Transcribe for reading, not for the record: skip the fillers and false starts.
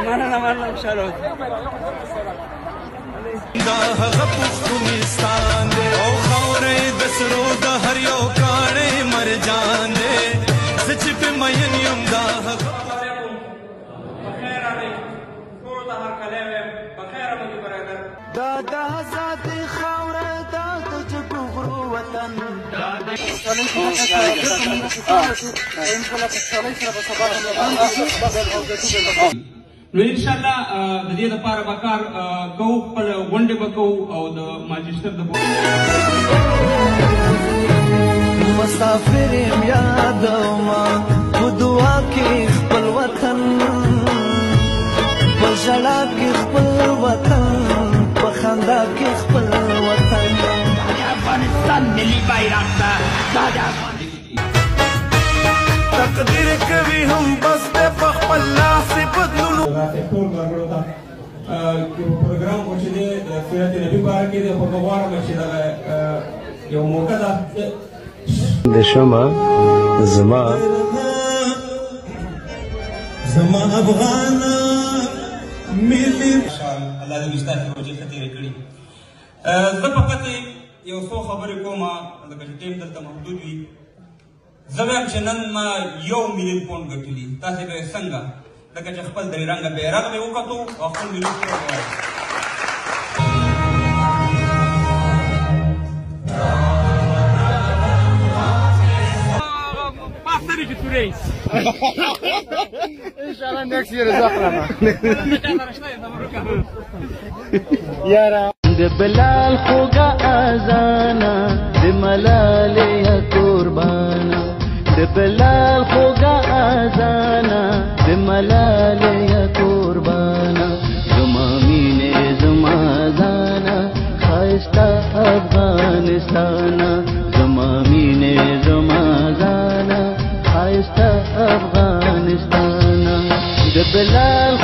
مننه خوشاله اوسئ. دا هغه پښتونستان دی او خاورې د سرو د هر یو کاڼی مرجان دی زه چې پې مین یم دا هغه بخیر راغئ ټولو ته هرکلی وایم بخیر راغلي برادر. دا د ازادۍ خاوره دا د جګو غرو وطن نو انشاءالله د دې لپاره به کار کوو، خپل غونډې به کوو او د ماجستر د مسافر یم یادومه په دعا کې خپل وطن، په ژړا کې خپل وطن، په خندا کې خپل وطن. افغانستان ملي بیرغ ده دا د تقدیر کوي هم بس دی په خپل لاس بدلون. ټول ګډوډ ته پروګرام و چې دی د سیرت نبی باره کې دی، خو زه غواړم چې دغه یو موقع ده د شمع زما افغان ملي الله دې ستاسو پروژې ښه تېرې کړي. زه فقط یو څو خبرې کوم، لکه چې ټیم دلته محدود وي. زه وایم چې نن ما 1 میلیون پونډ ګټلي، تاسې به یې څنګه لکه چې خپل درې رنګه بیرغ مې وکتو او خپل ملي پونډ مې واخیست. inshallah next year زخرمه یارا د بلال خوږه اذانا د ملال یا قربانا د بلال خوږه اذانا د ملال یا قربانا زما مینه زما زانا خایسته افغانستانا زما مینه زما زانا خایسته افغانستانا د بلال